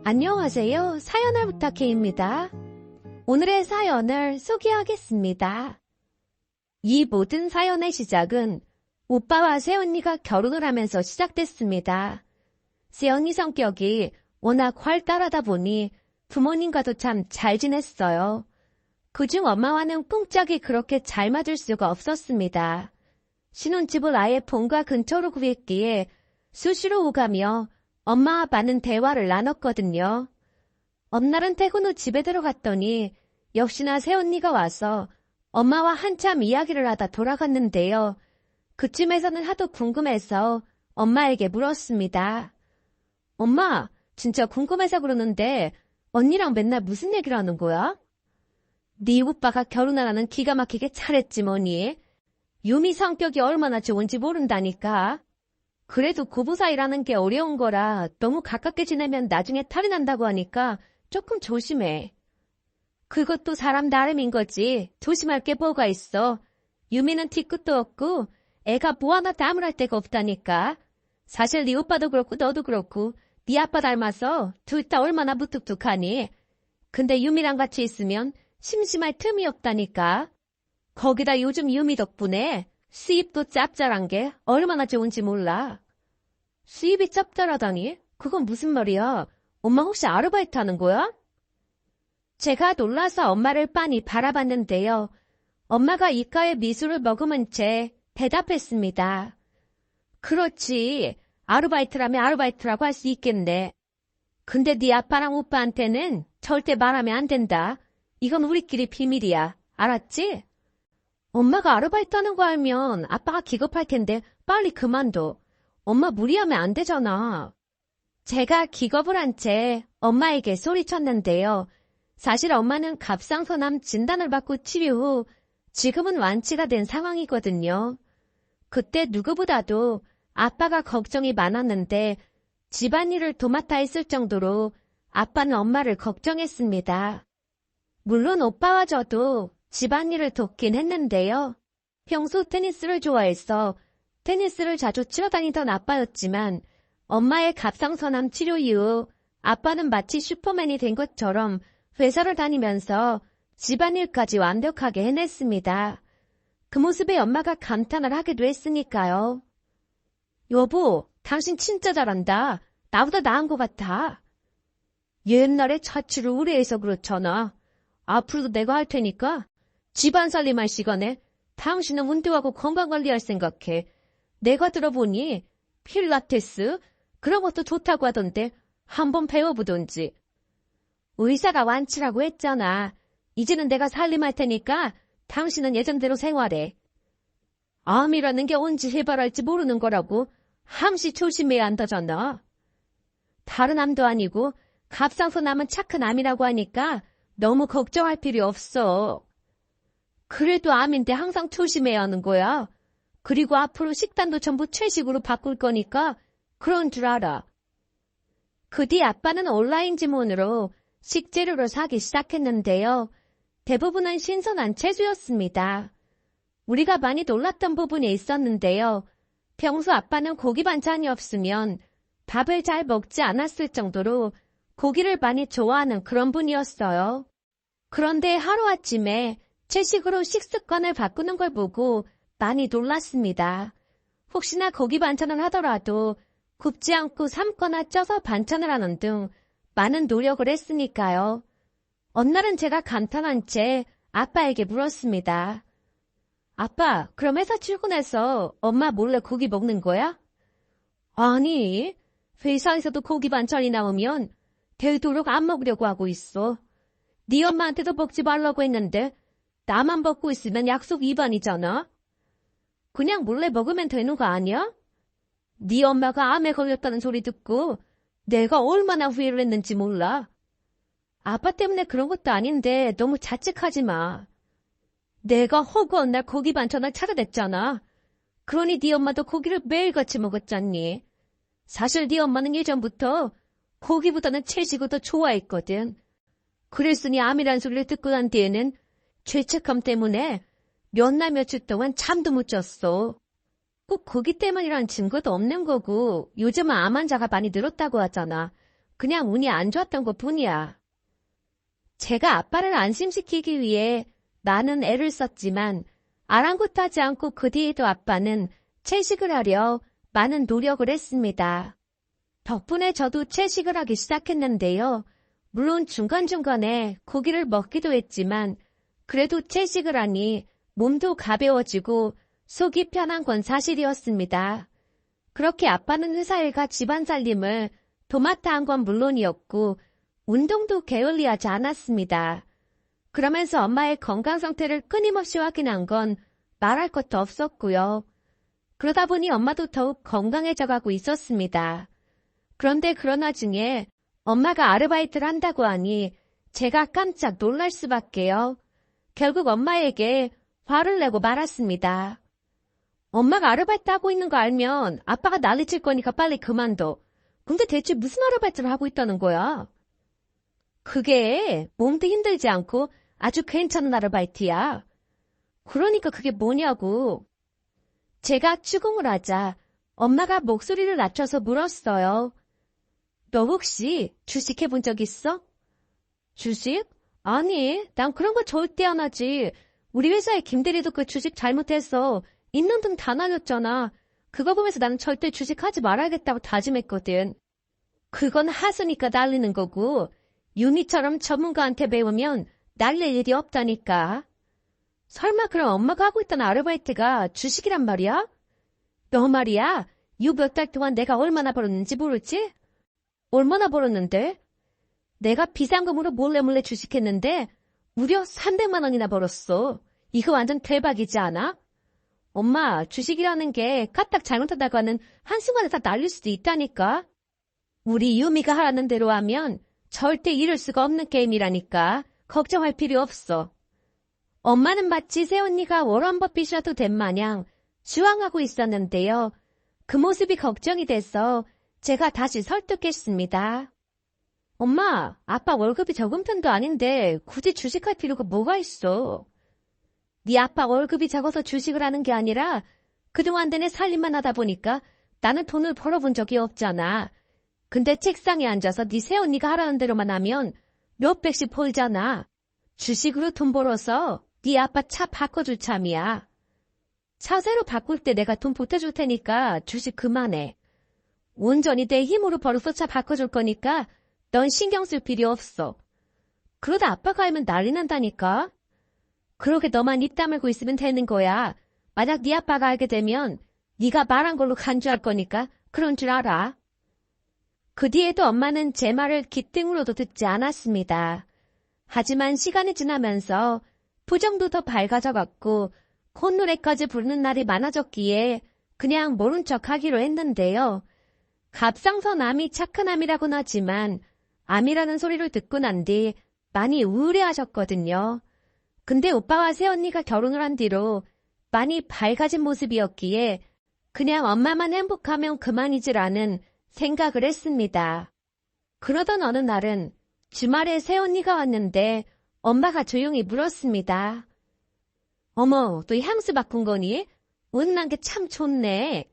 안녕하세요. 사연을 부탁해입니다. 오늘의 사연을 소개하겠습니다. 이 모든 사연의 시작은 오빠와 새언니가 결혼을 하면서 시작됐습니다. 새언니 성격이 워낙 활달하다 보니 부모님과도 참 잘 지냈어요. 그중 엄마와는 꿍짝이 그렇게 잘 맞을 수가 없었습니다. 신혼집을 아예 본가 근처로 구했기에 수시로 오가며 엄마 아빠는 대화를 나눴거든요. 어느 날은 퇴근 후 집에 들어갔더니 역시나 새언니가 와서 엄마와 한참 이야기를 하다 돌아갔는데요. 그쯤에서는 하도 궁금해서 엄마에게 물었습니다. 엄마, 진짜 궁금해서 그러는데 언니랑 맨날 무슨 얘기를 하는 거야? 네 오빠가 결혼하라는 기가 막히게 잘했지 뭐니. 유미 성격이 얼마나 좋은지 모른다니까. 그래도 고부 사이라는 게 어려운 거라 너무 가깝게 지내면 나중에 탈이 난다고 하니까 조금 조심해. 그것도 사람 나름인 거지. 조심할 게 뭐가 있어. 유미는 뒤끝도 없고 애가 뭐 하나 다물할 데가 없다니까. 사실 네 오빠도 그렇고 너도 그렇고 네 아빠 닮아서 둘 다 얼마나 무뚝뚝하니. 근데 유미랑 같이 있으면 심심할 틈이 없다니까. 거기다 요즘 유미 덕분에 수입도 짭짤한 게 얼마나 좋은지 몰라. 수입이 짭짤하다니? 그건 무슨 말이야? 엄마 혹시 아르바이트 하는 거야? 제가 놀라서 엄마를 빤히 바라봤는데요. 엄마가 이가에 미술을 머금은 채 대답했습니다. 그렇지. 아르바이트라면 아르바이트라고 할 수 있겠네. 근데 네 아빠랑 오빠한테는 절대 말하면 안 된다. 이건 우리끼리 비밀이야. 알았지? 엄마가 아르바이트 하는 거 알면 아빠가 기겁할 텐데 빨리 그만둬. 엄마 무리하면 안 되잖아. 제가 기겁을 한 채 엄마에게 소리쳤는데요. 사실 엄마는 갑상선암 진단을 받고 치료 후 지금은 완치가 된 상황이거든요. 그때 누구보다도 아빠가 걱정이 많았는데 집안일을 도맡아 했을 정도로 아빠는 엄마를 걱정했습니다. 물론 오빠와 저도 집안일을 돕긴 했는데요. 평소 테니스를 좋아해서 테니스를 자주 치러 다니던 아빠였지만 엄마의 갑상선암 치료 이후 아빠는 마치 슈퍼맨이 된 것처럼 회사를 다니면서 집안일까지 완벽하게 해냈습니다. 그 모습에 엄마가 감탄을 하기도 했으니까요. 여보, 당신 진짜 잘한다. 나보다 나은 것 같아. 옛날에 자취를 오래 해서 그렇잖아. 앞으로도 내가 할 테니까 집안 살림할 시간에 당신은 운동하고 건강관리할 생각해. 내가 들어보니 필라테스 그런 것도 좋다고 하던데 한번 배워보던지. 의사가 완치라고 했잖아. 이제는 내가 살림할 테니까 당신은 예전대로 생활해. 암이라는 게 언제 해발할지 모르는 거라고 함시 조심해야 한다잖아. 다른 암도 아니고 갑상선암은 착한 암이라고 하니까 너무 걱정할 필요 없어. 그래도 암인데 항상 조심해야 하는 거야. 그리고 앞으로 식단도 전부 채식으로 바꿀 거니까 그런 줄 알아. 그 뒤 아빠는 온라인 주문으로 식재료를 사기 시작했는데요. 대부분은 신선한 채소였습니다. 우리가 많이 놀랐던 부분이 있었는데요. 평소 아빠는 고기 반찬이 없으면 밥을 잘 먹지 않았을 정도로 고기를 많이 좋아하는 그런 분이었어요. 그런데 하루아침에 채식으로 식습관을 바꾸는 걸 보고 많이 놀랐습니다. 혹시나 고기 반찬을 하더라도 굽지 않고 삶거나 쪄서 반찬을 하는 등 많은 노력을 했으니까요. 어느 날은 제가 감탄한 채 아빠에게 물었습니다. 아빠, 그럼 회사 출근해서 엄마 몰래 고기 먹는 거야? 아니, 회사에서도 고기 반찬이 나오면 되도록 안 먹으려고 하고 있어. 네 엄마한테도 먹지 말라고 했는데 나만 먹고 있으면 약속 위반이잖아. 그냥 몰래 먹으면 되는 거 아니야? 네 엄마가 암에 걸렸다는 소리 듣고 내가 얼마나 후회를 했는지 몰라. 아빠 때문에 그런 것도 아닌데 너무 자책하지 마. 내가 허구한 날 고기 반찬을 찾아냈잖아. 그러니 네 엄마도 고기를 매일같이 먹었잖니. 사실 네 엄마는 예전부터 고기보다는 채식을 더 좋아했거든. 그랬으니 암이란 소리를 듣고 난 뒤에는 죄책감 때문에 몇 날 며칠 동안 잠도 못 잤어. 꼭 고기 때문이란 증거도 없는 거고 요즘은 암 환자가 많이 늘었다고 하잖아. 그냥 운이 안 좋았던 것뿐이야. 제가 아빠를 안심시키기 위해 많은 애를 썼지만 아랑곳하지 않고 그 뒤에도 아빠는 채식을 하려 많은 노력을 했습니다. 덕분에 저도 채식을 하기 시작했는데요. 물론 중간중간에 고기를 먹기도 했지만 그래도 채식을 하니 몸도 가벼워지고 속이 편한 건 사실이었습니다. 그렇게 아빠는 회사 일과 집안 살림을 도맡아 한 건 물론이었고 운동도 게을리하지 않았습니다. 그러면서 엄마의 건강 상태를 끊임없이 확인한 건 말할 것도 없었고요. 그러다 보니 엄마도 더욱 건강해져가고 있었습니다. 그런데 그런 와중에 엄마가 아르바이트를 한다고 하니 제가 깜짝 놀랄 수밖에요. 결국 엄마에게 화를 내고 말았습니다. 엄마가 아르바이트 하고 있는 거 알면 아빠가 난리칠 거니까 빨리 그만둬. 근데 대체 무슨 아르바이트를 하고 있다는 거야? 그게 몸도 힘들지 않고 아주 괜찮은 아르바이트야. 그러니까 그게 뭐냐고. 제가 추궁을 하자 엄마가 목소리를 낮춰서 물었어요. 너 혹시 주식 해본 적 있어? 주식? 아니, 난 그런 거 절대 안 하지. 우리 회사의 김대리도 그 주식 잘못해서 있는 돈 다 날렸잖아. 그거 보면서 나는 절대 주식하지 말아야겠다고 다짐했거든. 그건 하수니까 날리는 거고 유미처럼 전문가한테 배우면 날릴 일이 없다니까. 설마 그럼 엄마가 하고 있던 아르바이트가 주식이란 말이야? 너 말이야, 요 몇 달 동안 내가 얼마나 벌었는지 모르지? 얼마나 벌었는데? 내가 비상금으로 몰래 주식했는데 무려 300만 원이나 벌었어. 이거 완전 대박이지 않아? 엄마, 주식이라는 게 까딱 잘못하다가 는 한순간에 다 날릴 수도 있다니까. 우리 유미가 하라는 대로 하면 절대 이룰 수가 없는 게임이라니까. 걱정할 필요 없어. 엄마는 마치 새언니가 워런 버핏이라도 된 마냥 수왕하고 있었는데요. 그 모습이 걱정이 돼서 제가 다시 설득했습니다. 엄마, 아빠 월급이 적은 편도 아닌데 굳이 주식할 필요가 뭐가 있어? 네 아빠 월급이 적어서 주식을 하는 게 아니라 그동안 내내 살림만 하다 보니까 나는 돈을 벌어본 적이 없잖아. 근데 책상에 앉아서 네 새언니가 하라는 대로만 하면 몇백씩 벌잖아. 주식으로 돈 벌어서 네 아빠 차 바꿔줄 참이야. 차 새로 바꿀 때 내가 돈 보태줄 테니까 주식 그만해. 온전히 내 힘으로 벌어서 차 바꿔줄 거니까 넌 신경 쓸 필요 없어. 그러다 아빠가 알면 난리 난다니까. 그렇게 너만 입 다물고 있으면 되는 거야. 만약 네 아빠가 알게 되면 네가 말한 걸로 간주할 거니까 그런 줄 알아. 그 뒤에도 엄마는 제 말을 귀등으로도 듣지 않았습니다. 하지만 시간이 지나면서 표정도 더 밝아져갔고 콧노래까지 부르는 날이 많아졌기에 그냥 모른 척 하기로 했는데요. 갑상선암이 착한 암이라고는 하지만 암이라는 소리를 듣고 난 뒤 많이 우울해하셨거든요. 근데 오빠와 새언니가 결혼을 한 뒤로 많이 밝아진 모습이었기에 그냥 엄마만 행복하면 그만이지라는 생각을 했습니다. 그러던 어느 날은 주말에 새언니가 왔는데 엄마가 조용히 물었습니다. 어머, 또 이 향수 바꾼 거니? 은은한 게 참 좋네.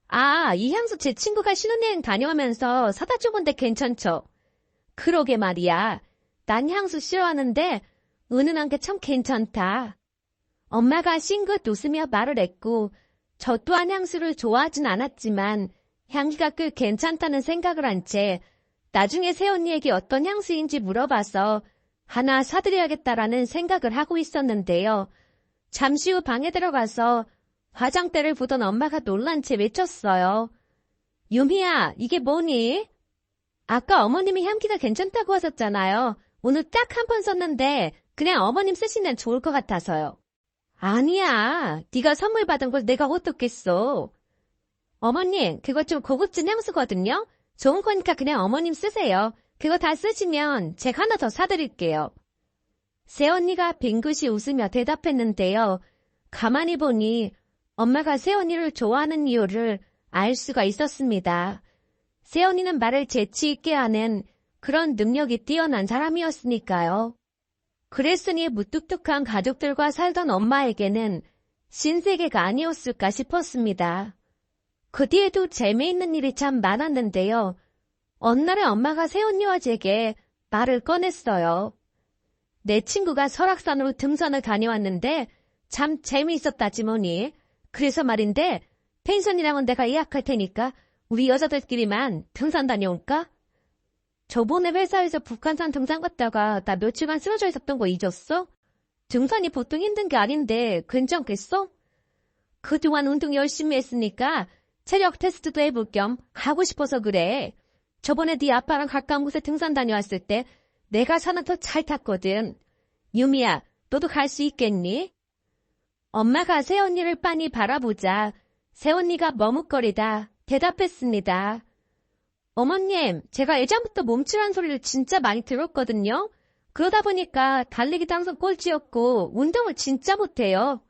아, 이 향수 제 친구가 신혼여행 다녀오면서 사다 준 건데 괜찮죠? 그러게 말이야. 난 향수 싫어하는데 은은한 게 참 괜찮다. 엄마가 싱긋 웃으며 말을 했고 저 또한 향수를 좋아하진 않았지만 향기가 꽤 괜찮다는 생각을 한 채 나중에 새언니에게 어떤 향수인지 물어봐서 하나 사드려야겠다라는 생각을 하고 있었는데요. 잠시 후 방에 들어가서 화장대를 보던 엄마가 놀란 채 외쳤어요. 유미야, 이게 뭐니? 아까 어머님이 향기가 괜찮다고 하셨잖아요. 오늘 딱 한 번 썼는데 그냥 어머님 쓰시면 좋을 것 같아서요. 아니야, 네가 선물 받은 걸 내가 어떻겠어. 어머님, 그거 좀 고급진 향수거든요. 좋은 거니까 그냥 어머님 쓰세요. 그거 다 쓰시면 제가 하나 더 사드릴게요. 새언니가 빙긋이 웃으며 대답했는데요. 가만히 보니 엄마가 새언니를 좋아하는 이유를 알 수가 있었습니다. 새언니는 말을 재치 있게 하는 그런 능력이 뛰어난 사람이었으니까요. 그랬으니 무뚝뚝한 가족들과 살던 엄마에게는 신세계가 아니었을까 싶었습니다. 그 뒤에도 재미있는 일이 참 많았는데요. 어느 날에 엄마가 새언니와 제게 말을 꺼냈어요. 내 친구가 설악산으로 등산을 다녀왔는데 참 재미있었다지 뭐니. 그래서 말인데 펜션이랑은 내가 예약할 테니까 우리 여자들끼리만 등산 다녀올까? 저번에 회사에서 북한산 등산 갔다가 나 며칠간 쓰러져 있었던 거 잊었어? 등산이 보통 힘든 게 아닌데 괜찮겠어? 그동안 운동 열심히 했으니까 체력 테스트도 해볼 겸 하고 싶어서 그래. 저번에 네 아빠랑 가까운 곳에 등산 다녀왔을 때 내가 산을 더 잘 탔거든. 유미야, 너도 갈 수 있겠니? 엄마가 새언니를 빤히 바라보자 새언니가 머뭇거리다 대답했습니다. 어머님, 제가 예전부터 몸치라는 소리를 진짜 많이 들었거든요. 그러다 보니까 달리기도 항상 꼴찌였고 운동을 진짜 못해요.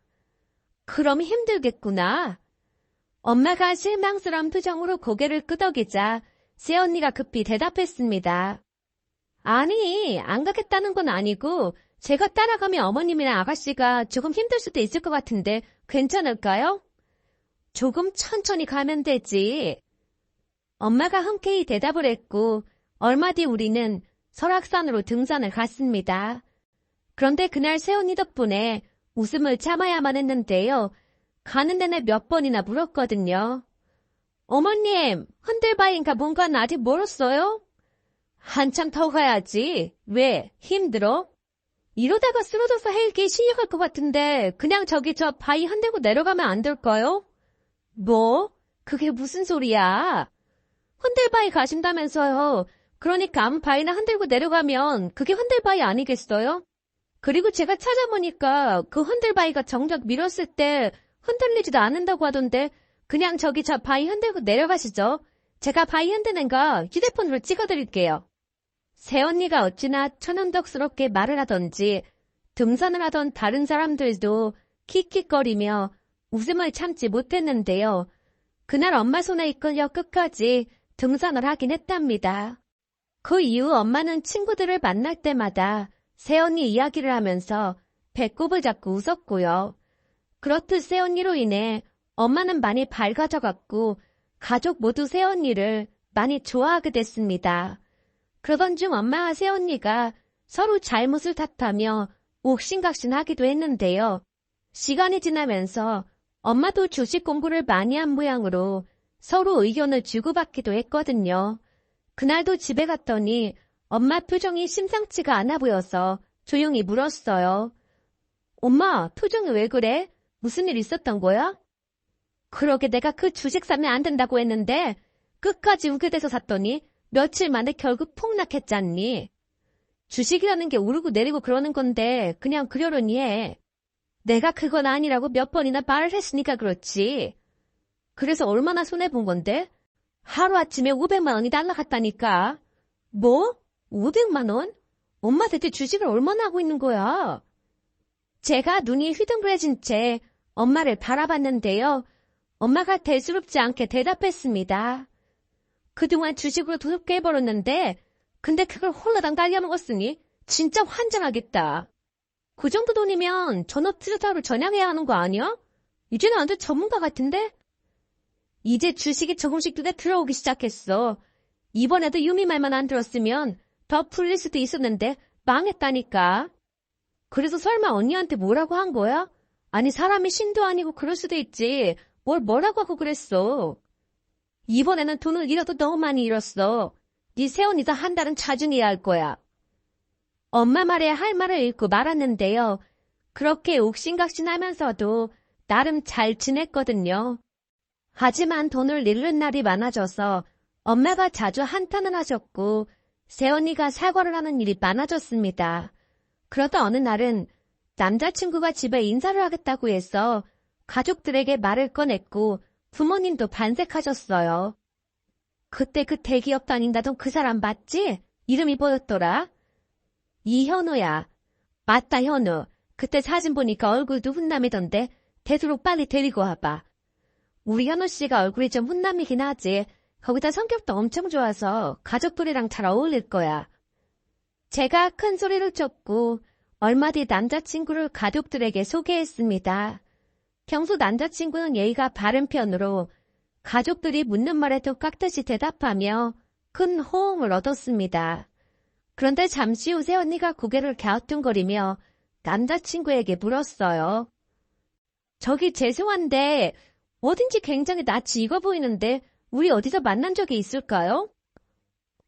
그럼 힘들겠구나. 엄마가 실망스러운 표정으로 고개를 끄덕이자 새언니가 급히 대답했습니다. 아니, 안 가겠다는 건 아니고 제가 따라가면 어머님이랑 아가씨가 조금 힘들 수도 있을 것 같은데 괜찮을까요? 조금 천천히 가면 되지. 엄마가 흔쾌히 대답을 했고 얼마 뒤 우리는 설악산으로 등산을 갔습니다. 그런데 그날 새언니 덕분에 웃음을 참아야만 했는데요. 가는 내내 몇 번이나 물었거든요. 어머님, 흔들바위인가 뭔가는 아직 멀었어요? 한참 더 가야지. 왜? 힘들어? 이러다가 쓰러져서 헬기 실려갈 것 같은데 그냥 저기 저 바위 흔들고 내려가면 안 될까요? 뭐? 그게 무슨 소리야? 흔들바위 가신다면서요. 그러니까 아무 바위나 흔들고 내려가면 그게 흔들바위 아니겠어요? 그리고 제가 찾아보니까 그 흔들바위가 정작 밀었을 때 흔들리지도 않는다고 하던데 그냥 저기 저 바위 흔들고 내려가시죠. 제가 바위 흔드는 거 휴대폰으로 찍어드릴게요. 새언니가 어찌나 천연덕스럽게 말을 하던지 등산을 하던 다른 사람들도 킥킥거리며 웃음을 참지 못했는데요. 그날 엄마 손에 이끌려 끝까지 등산을 하긴 했답니다. 그 이후 엄마는 친구들을 만날 때마다 새언니 이야기를 하면서 배꼽을 잡고 웃었고요. 그렇듯 새언니로 인해 엄마는 많이 밝아져갔고 가족 모두 새언니를 많이 좋아하게 됐습니다. 그러던 중 엄마와 새언니가 서로 잘못을 탓하며 옥신각신하기도 했는데요. 시간이 지나면서 엄마도 주식 공부를 많이 한 모양으로 서로 의견을 주고받기도 했거든요. 그날도 집에 갔더니 엄마 표정이 심상치가 않아 보여서 조용히 물었어요. 엄마, 표정이 왜 그래? 무슨 일 있었던 거야? 그러게 내가 그 주식 사면 안 된다고 했는데 끝까지 우겨대서 샀더니 며칠 만에 결국 폭락했잖니. 주식이라는 게 오르고 내리고 그러는 건데 그냥 그러려니 해. 내가 그건 아니라고 몇 번이나 말을 했으니까 그렇지. 그래서 얼마나 손해본 건데? 하루아침에 500만 원이 날라갔다니까. 뭐? 500만 원? 엄마 대체 주식을 얼마나 하고 있는 거야? 제가 눈이 휘둥그레진 채 엄마를 바라봤는데요. 엄마가 대수롭지 않게 대답했습니다. 그동안 주식으로 돈 꽤 벌었는데 근데 그걸 홀라당 날려먹었으니 진짜 환장하겠다. 그 정도 돈이면 전업 투자자로 전향해야 하는 거 아니야? 이제는 완전 전문가 같은데? 이제 주식이 조금씩 눈에 들어오기 시작했어. 이번에도 유미 말만 안 들었으면 더 풀릴 수도 있었는데 망했다니까. 그래서 설마 언니한테 뭐라고 한 거야? 아니 사람이 신도 아니고 그럴 수도 있지. 뭐라고 하고 그랬어. 이번에는 돈을 잃어도 너무 많이 잃었어. 네 새언니도 한 달은 자중해야 할 거야. 엄마 말에 할 말을 잃고 말았는데요. 그렇게 옥신각신하면서도 나름 잘 지냈거든요. 하지만 돈을 잃는 날이 많아져서 엄마가 자주 한탄을 하셨고 새언니가 사과를 하는 일이 많아졌습니다. 그러다 어느 날은 남자친구가 집에 인사를 하겠다고 해서 가족들에게 말을 꺼냈고 부모님도 반색하셨어요. 그때 그 대기업 다닌다던 그 사람 맞지? 이름이 뭐였더라? 이현우야. 맞다 현우. 그때 사진 보니까 얼굴도 훈남이던데 되도록 빨리 데리고 와봐. 우리 현우 씨가 얼굴이 좀 훈남이긴 하지. 거기다 성격도 엄청 좋아서 가족들이랑 잘 어울릴 거야. 제가 큰 소리를 쳤고 얼마 뒤 남자친구를 가족들에게 소개했습니다. 평소 남자친구는 예의가 바른 편으로 가족들이 묻는 말에 도 깍듯이 대답하며 큰 호응을 얻었습니다. 그런데 잠시 후 새언니가 고개를 갸우뚱거리며 남자친구에게 물었어요. 저기 죄송한데 어딘지 굉장히 낯이 익어 보이는데 우리 어디서 만난 적이 있을까요?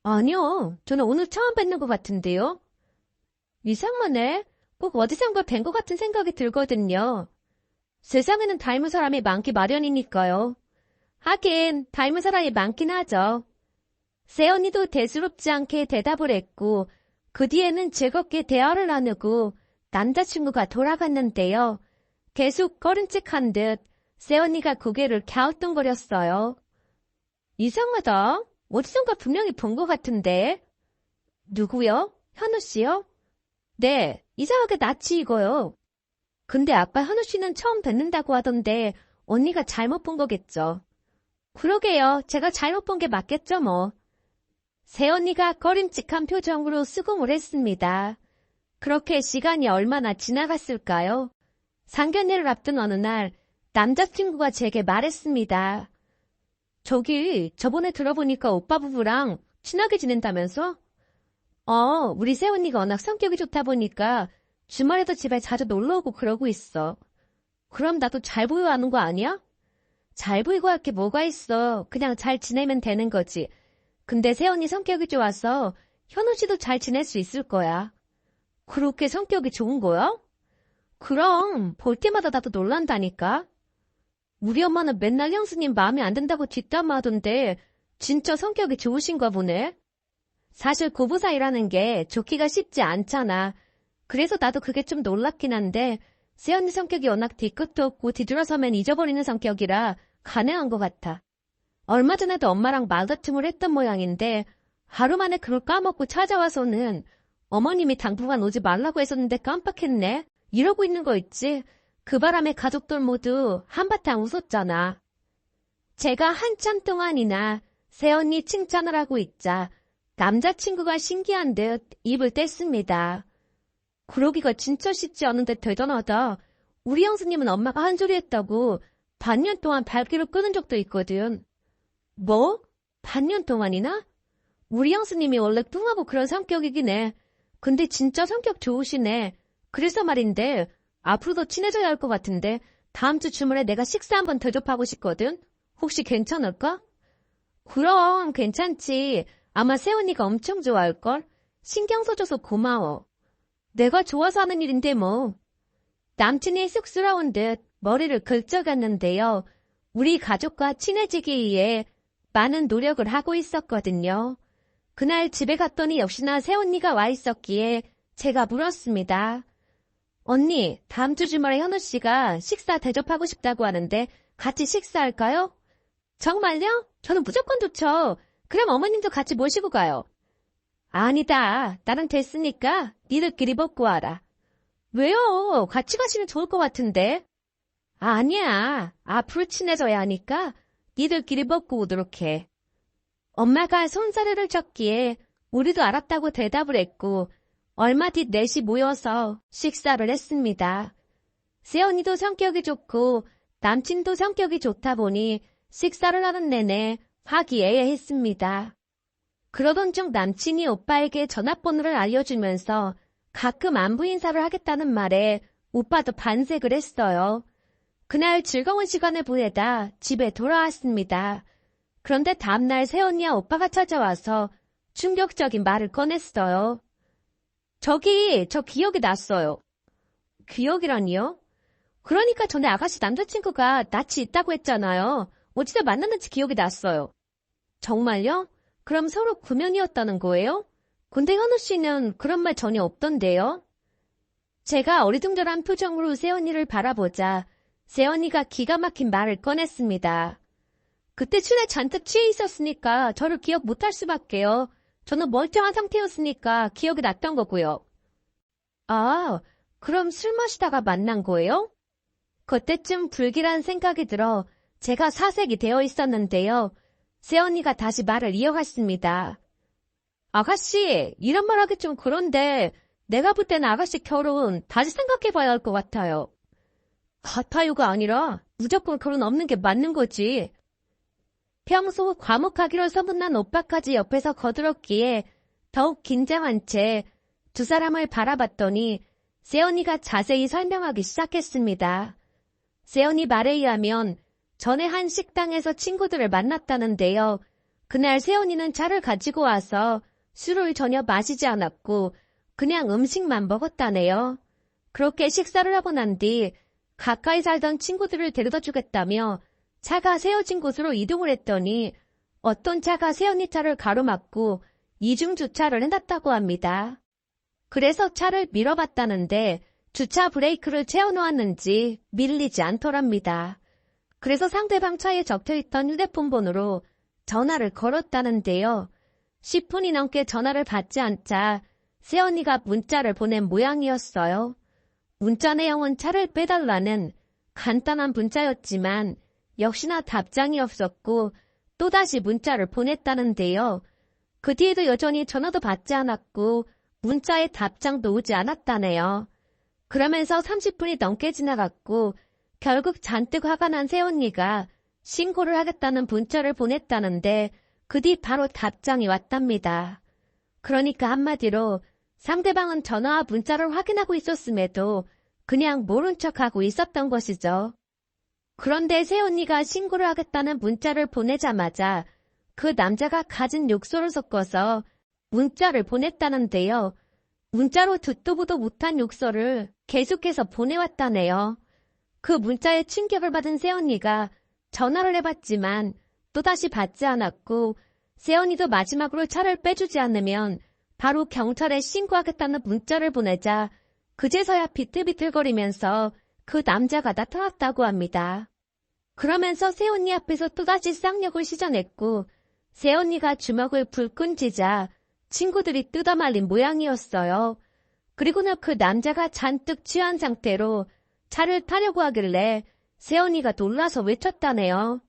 아니요. 저는 오늘 처음 뵙는 것 같은데요. 이상하네. 꼭 어디선가 뵌 것 같은 생각이 들거든요. 세상에는 닮은 사람이 많기 마련이니까요. 하긴 닮은 사람이 많긴 하죠. 새언니도 대수롭지 않게 대답을 했고 그 뒤에는 즐겁게 대화를 나누고 남자친구가 돌아갔는데요. 계속 꺼림칙한 듯 새언니가 고개를 갸우뚱거렸어요. 이상하다. 어디선가 분명히 본 것 같은데. 누구요? 현우 씨요? 네, 이상하게 낯이 익어요. 근데 아까 현우 씨는 처음 뵙는다고 하던데 언니가 잘못 본 거겠죠. 그러게요. 제가 잘못 본 게 맞겠죠 뭐. 새언니가 꺼림칙한 표정으로 수긍을 했습니다. 그렇게 시간이 얼마나 지나갔을까요? 상견례를 앞둔 어느 날 남자친구가 제게 말했습니다. 저기 저번에 들어보니까 오빠 부부랑 친하게 지낸다면서? 우리 새언니가 워낙 성격이 좋다 보니까 주말에도 집에 자주 놀러오고 그러고 있어. 그럼 나도 잘 보여야 하는 거 아니야? 잘 보이고 할 게 뭐가 있어. 그냥 잘 지내면 되는 거지. 근데 새언니 성격이 좋아서 현우 씨도 잘 지낼 수 있을 거야. 그렇게 성격이 좋은 거야? 그럼 볼 때마다 나도 놀란다니까. 우리 엄마는 맨날 형수님 마음에 안 든다고 뒷담화하던데 진짜 성격이 좋으신가 보네. 사실 고부 사이라는 게 좋기가 쉽지 않잖아. 그래서 나도 그게 좀 놀랍긴 한데 새언니 성격이 워낙 뒤끝도 없고 뒤돌아서면 잊어버리는 성격이라 가능한 것 같아. 얼마 전에도 엄마랑 말다툼을 했던 모양인데 하루 만에 그걸 까먹고 찾아와서는 어머님이 당분간 오지 말라고 했었는데 깜빡했네. 이러고 있는 거 있지. 그 바람에 가족들 모두 한바탕 웃었잖아. 제가 한참 동안이나 새언니 칭찬을 하고 있자 남자친구가 신기한 듯 입을 뗐습니다. 그러기가 진짜 쉽지 않은데 대단하다. 우리 형수님은 엄마가 한 소리 했다고 반년 동안 발길을 끄는 적도 있거든. 뭐? 반년 동안이나? 우리 형수님이 원래 뚱하고 그런 성격이긴 해. 근데 진짜 성격 좋으시네. 그래서 말인데 앞으로도 친해져야 할 것 같은데 다음 주 주말에 내가 식사 한번 대접하고 싶거든. 혹시 괜찮을까? 그럼 괜찮지. 아마 새언니가 엄청 좋아할걸. 신경 써줘서 고마워. 내가 좋아서 하는 일인데 뭐. 남친이 쑥스러운 듯 머리를 긁적였는데요. 우리 가족과 친해지기 위해 많은 노력을 하고 있었거든요. 그날 집에 갔더니 역시나 새언니가 와 있었기에 제가 물었습니다. 언니, 다음 주 주말에 현우 씨가 식사 대접하고 싶다고 하는데 같이 식사할까요? 정말요? 저는 무조건 좋죠. 그럼 어머님도 같이 모시고 가요. 아니다. 나랑 됐으니까 니들끼리 먹고 와라. 왜요? 같이 가시면 좋을 것 같은데. 아니야. 앞으로 친해져야 하니까 니들끼리 먹고 오도록 해. 엄마가 손사래를 쳤기에 우리도 알았다고 대답을 했고 얼마 뒤 넷이 모여서 식사를 했습니다. 새언니도 성격이 좋고 남친도 성격이 좋다 보니 식사를 하는 내내 화기애애했습니다. 그러던 중 남친이 오빠에게 전화번호를 알려주면서 가끔 안부 인사를 하겠다는 말에 오빠도 반색을 했어요. 그날 즐거운 시간을 보내다 집에 돌아왔습니다. 그런데 다음날 새언니와 오빠가 찾아와서 충격적인 말을 꺼냈어요. 저 기억이 났어요. 기억이라니요? 그러니까 전에 아가씨 남자친구가 낯이 있다고 했잖아요. 어디서 만났는지 기억이 났어요. 정말요? 그럼 서로 구면이었다는 거예요? 근데 현우 씨는 그런 말 전혀 없던데요? 제가 어리둥절한 표정으로 새언니를 바라보자 새언니가 기가 막힌 말을 꺼냈습니다. 그때 술에 잔뜩 취해 있었으니까 저를 기억 못할 수밖에요. 저는 멀쩡한 상태였으니까 기억이 났던 거고요. 아, 그럼 술 마시다가 만난 거예요? 그때쯤 불길한 생각이 들어 제가 사색이 되어 있었는데요. 새언니가 다시 말을 이어갔습니다. 아가씨, 이런 말 하기 좀 그런데 내가 볼 때는 아가씨 결혼 다시 생각해봐야 할 것 같아요. 같아요가 아니라 무조건 결혼 없는 게 맞는 거지. 평소 과묵하기로 소문난 오빠까지 옆에서 거들었기에 더욱 긴장한 채 두 사람을 바라봤더니 세연이가 자세히 설명하기 시작했습니다. 세연이 말에 의하면 전에 한 식당에서 친구들을 만났다는데요. 그날 세연이는 차를 가지고 와서 술을 전혀 마시지 않았고 그냥 음식만 먹었다네요. 그렇게 식사를 하고 난 뒤 가까이 살던 친구들을 데려다 주겠다며 차가 세워진 곳으로 이동을 했더니 어떤 차가 세연이 차를 가로막고 이중 주차를 해놨다고 합니다. 그래서 차를 밀어봤다는데 주차 브레이크를 채워놓았는지 밀리지 않더랍니다. 그래서 상대방 차에 적혀있던 휴대폰 번호로 전화를 걸었다는데요. 10분이 넘게 전화를 받지 않자 세연이가 문자를 보낸 모양이었어요. 문자 내용은 차를 빼달라는 간단한 문자였지만 역시나 답장이 없었고 또다시 문자를 보냈다는데요. 그 뒤에도 여전히 전화도 받지 않았고 문자에 답장도 오지 않았다네요. 그러면서 30분이 넘게 지나갔고 결국 잔뜩 화가 난 세연이가 신고를 하겠다는 문자를 보냈다는데 그 뒤 바로 답장이 왔답니다. 그러니까 한마디로 상대방은 전화와 문자를 확인하고 있었음에도 그냥 모른 척하고 있었던 것이죠. 그런데 세연이가 신고를 하겠다는 문자를 보내자마자 그 남자가 가진 욕설을 섞어서 문자를 보냈다는데요. 문자로 듣도 보도 못한 욕설을 계속해서 보내왔다네요. 그 문자에 충격을 받은 세연이가 전화를 해봤지만 또다시 받지 않았고 세연이도 마지막으로 차를 빼주지 않으면 바로 경찰에 신고하겠다는 문자를 보내자 그제서야 비틀비틀거리면서 그 남자가 나타났다고 합니다. 그러면서 세연이 앞에서 또다시 쌍욕을 시전했고 세연이가 주먹을 불끈 쥐자 친구들이 뜯어말린 모양이었어요. 그리고는 그 남자가 잔뜩 취한 상태로 차를 타려고 하길래 세연이가 놀라서 외쳤다네요.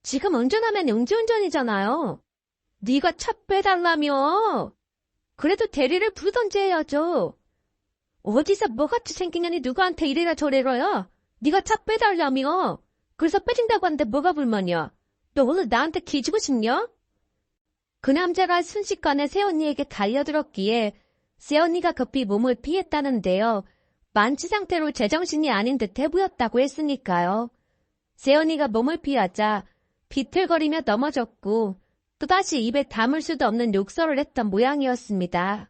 지금 운전하면 음주운전이잖아요. 네가 차 빼달라며. 그래도 대리를 부르던지 해야죠. 어디서 뭐같이 생긴 년이 누구한테 이래라 저래라야. 네가 차 빼달라며. 그래서 빼준다고 하는데 뭐가 불만이야. 너 오늘 나한테 기지고 싶냐? 그 남자가 순식간에 세연이에게 달려들었기에 세연이가 급히 몸을 피했다는데요. 만취 상태로 제정신이 아닌 듯해 보였다고 했으니까요. 세연이가 몸을 피하자 비틀거리며 넘어졌고 또다시 입에 담을 수도 없는 욕설을 했던 모양이었습니다.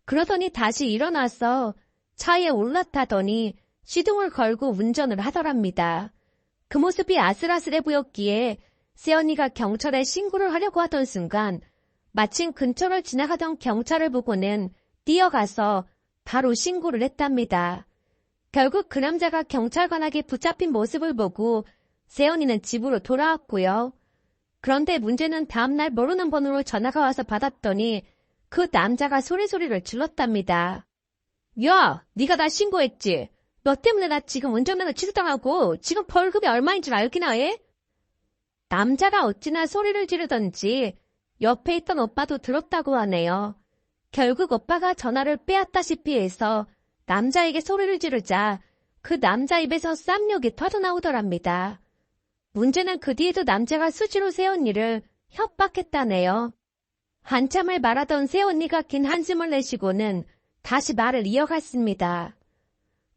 그러더니 다시 일어나서 차에 올라타더니 시동을 걸고 운전을 하더랍니다. 그 모습이 아슬아슬해 보였기에 세연이가 경찰에 신고를 하려고 하던 순간 마침 근처를 지나가던 경찰을 보고는 뛰어가서 바로 신고를 했답니다. 결국 그 남자가 경찰관에게 붙잡힌 모습을 보고 세연이는 집으로 돌아왔고요. 그런데 문제는 다음날 모르는 번호로 전화가 와서 받았더니 그 남자가 소리를 질렀답니다. 야, 네가 나 신고했지? 너 때문에 나 지금 운전면허 취소당하고 지금 벌금이 얼마인 줄 알기나 해? 남자가 어찌나 소리를 지르던지 옆에 있던 오빠도 들었다고 하네요. 결국 오빠가 전화를 빼앗다시피 해서 남자에게 소리를 지르자 그 남자 입에서 쌈욕이 터져나오더랍니다. 문제는 그 뒤에도 남자가 수시로 세연이를 협박했다네요. 한참을 말하던 세연이가 긴 한숨을 내쉬고는 다시 말을 이어갔습니다.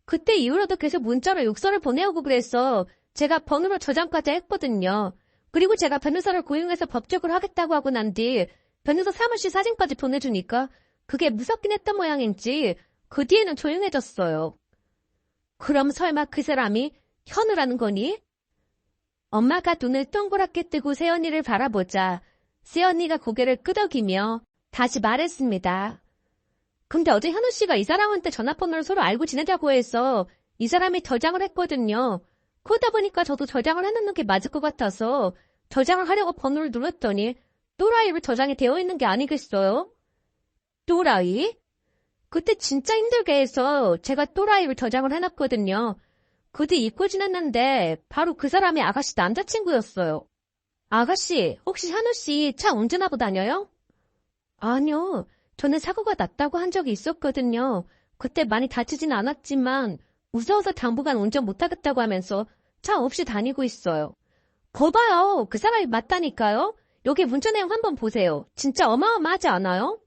그때 이후로도 계속 문자로 욕설을 보내오고 그래서 제가 번호로 저장까지 했거든요. 그리고 제가 변호사를 고용해서 법적으로 하겠다고 하고 난 뒤 변호사 사무실 사진까지 보내주니까 그게 무섭긴 했던 모양인지 그 뒤에는 조용해졌어요. 그럼 설마 그 사람이 현우라는 거니? 엄마가 눈을 동그랗게 뜨고 세연이를 바라보자 세연이가 고개를 끄덕이며 다시 말했습니다. 근데 어제 현우 씨가 이 사람한테 전화번호를 서로 알고 지내자고 해서 이 사람이 저장을 했거든요. 그러다 보니까 저도 저장을 해놓는 게 맞을 것 같아서 저장을 하려고 번호를 눌렀더니 또라이로 저장이 되어 있는 게 아니겠어요? 또라이? 그때 진짜 힘들게 해서 제가 또라이로 저장을 해놨거든요. 그 뒤 잊고 지냈는데 바로 그 사람이 아가씨 남자친구였어요. 아가씨, 혹시 현우 씨 차 운전하고 다녀요? 아니요. 저는 사고가 났다고 한 적이 있었거든요. 그때 많이 다치진 않았지만 무서워서 당분간 운전 못하겠다고 하면서 차 없이 다니고 있어요. 거봐요. 그 사람이 맞다니까요. 여기 문자 내용 한번 보세요. 진짜 어마어마하지 않아요?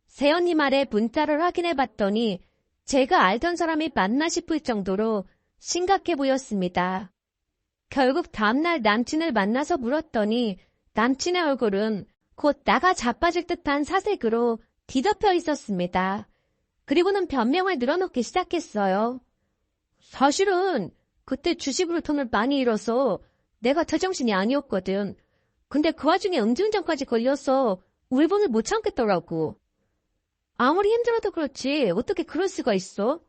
세연이 말에 문자를 확인해 봤더니 제가 알던 사람이 맞나 싶을 정도로 심각해 보였습니다. 결국 다음날 남친을 만나서 물었더니 남친의 얼굴은 곧 나가 자빠질 듯한 사색으로 뒤덮여 있었습니다. 그리고는 변명을 늘어놓기 시작했어요. 사실은 그때 주식으로 돈을 많이 잃어서 내가 제정신이 아니었거든. 근데 그 와중에 음주운전까지 걸려서 울분을 못 참겠더라고. 아무리 힘들어도 그렇지 어떻게 그럴 수가 있어?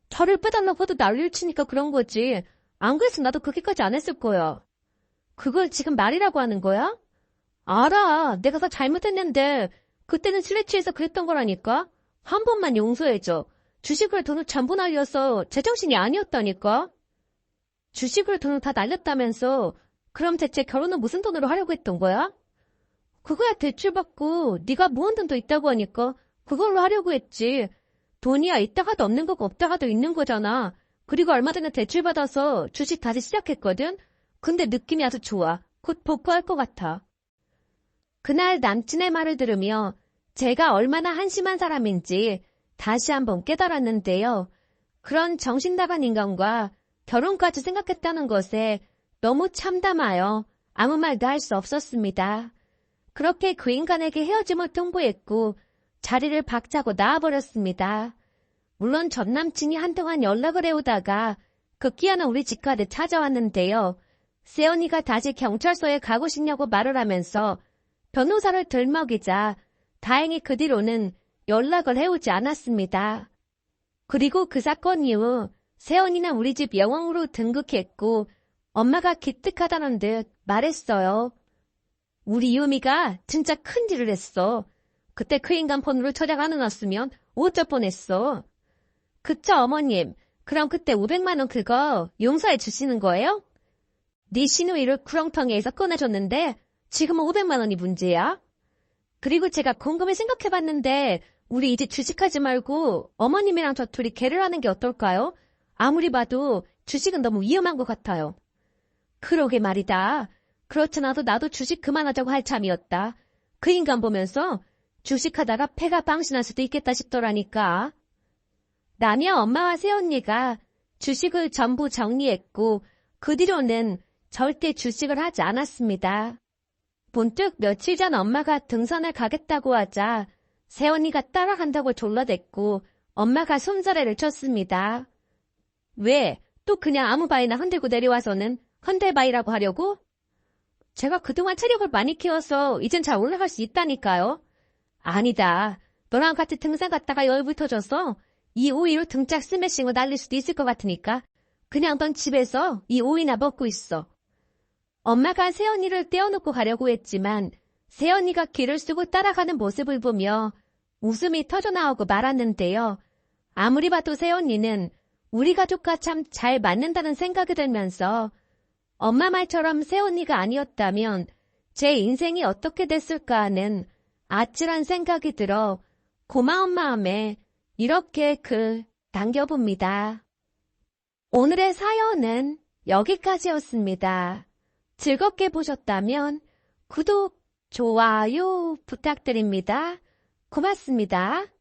저를 빼달라고 해도 난리를 치니까 그런 거지. 안 그랬으면 나도 그렇게까지 안 했을 거야. 그걸 지금 말이라고 하는 거야? 알아. 내가 다 잘못했는데 그때는 술에 취해서 그랬던 거라니까. 한 번만 용서해줘. 주식으로 돈을 전부 날려서 제정신이 아니었다니까. 주식으로 돈을 다 날렸다면서 그럼 대체 결혼은 무슨 돈으로 하려고 했던 거야? 그거야 대출받고 네가 모은 돈도 있다고 하니까 그걸로 하려고 했지. 돈이야 있다가도 없는 거고 없다가도 있는 거잖아. 그리고 얼마 전에 대출받아서 주식 다시 시작했거든. 근데 느낌이 아주 좋아. 곧 복구할 것 같아. 그날 남친의 말을 들으며 제가 얼마나 한심한 사람인지 다시 한번 깨달았는데요. 그런 정신 나간 인간과 결혼까지 생각했다는 것에 너무 참담하여 아무 말도 할 수 없었습니다. 그렇게 그 인간에게 헤어짐을 통보했고 자리를 박차고 나와버렸습니다. 물론 전 남친이 한동안 연락을 해오다가 급기야는 우리 집까지 찾아왔는데요. 세연이가 다시 경찰서에 가고 싶냐고 말을 하면서 변호사를 들먹이자 다행히 그 뒤로는 연락을 해오지 않았습니다. 그리고 그 사건 이후 세연이는 우리 집 영왕으로 등극했고 엄마가 기특하다는 듯 말했어요. 우리 이유미가 진짜 큰일을 했어. 그때 그 인간 폰으로 처리가 안 해놨으면 어쩔 뻔했어. 그쵸 어머님. 그럼 그때 500만 원 그거 용서해 주시는 거예요? 네 시누이를 구렁텅이에서 꺼내줬는데 지금은 500만 원이 문제야? 그리고 제가 곰곰이 생각해봤는데 우리 이제 주식하지 말고 어머님이랑 저 둘이 개를 하는 게 어떨까요? 아무리 봐도 주식은 너무 위험한 것 같아요. 그러게 말이다. 그렇잖아도 나도 주식 그만하자고 할 참이었다. 그 인간 보면서 주식하다가 폐가 방신할 수도 있겠다 싶더라니까. 라며 엄마와 새언니가 주식을 전부 정리했고 그 뒤로는 절대 주식을 하지 않았습니다. 문득 며칠 전 엄마가 등산을 가겠다고 하자 새언니가 따라간다고 졸라댔고 엄마가 손자래를 쳤습니다. 왜? 또 그냥 아무 바이나 흔들고 내려와서는 흔들바이라고 하려고? 제가 그동안 체력을 많이 키워서 이젠 잘 올라갈 수 있다니까요. 아니다. 너랑 같이 등산 갔다가 열붙어져서 이 오이로 등짝 스매싱을 날릴 수도 있을 것 같으니까 그냥 넌 집에서 이 오이나 먹고 있어. 엄마가 새언니를 떼어놓고 가려고 했지만 새언니가 길을 쓰고 따라가는 모습을 보며 웃음이 터져나오고 말았는데요. 아무리 봐도 새언니는 우리 가족과 참 잘 맞는다는 생각이 들면서 엄마 말처럼 새언니가 아니었다면 제 인생이 어떻게 됐을까 하는 아찔한 생각이 들어 고마운 마음에 이렇게 글 남겨봅니다. 오늘의 사연은 여기까지였습니다. 즐겁게 보셨다면 구독, 좋아요 부탁드립니다. 고맙습니다.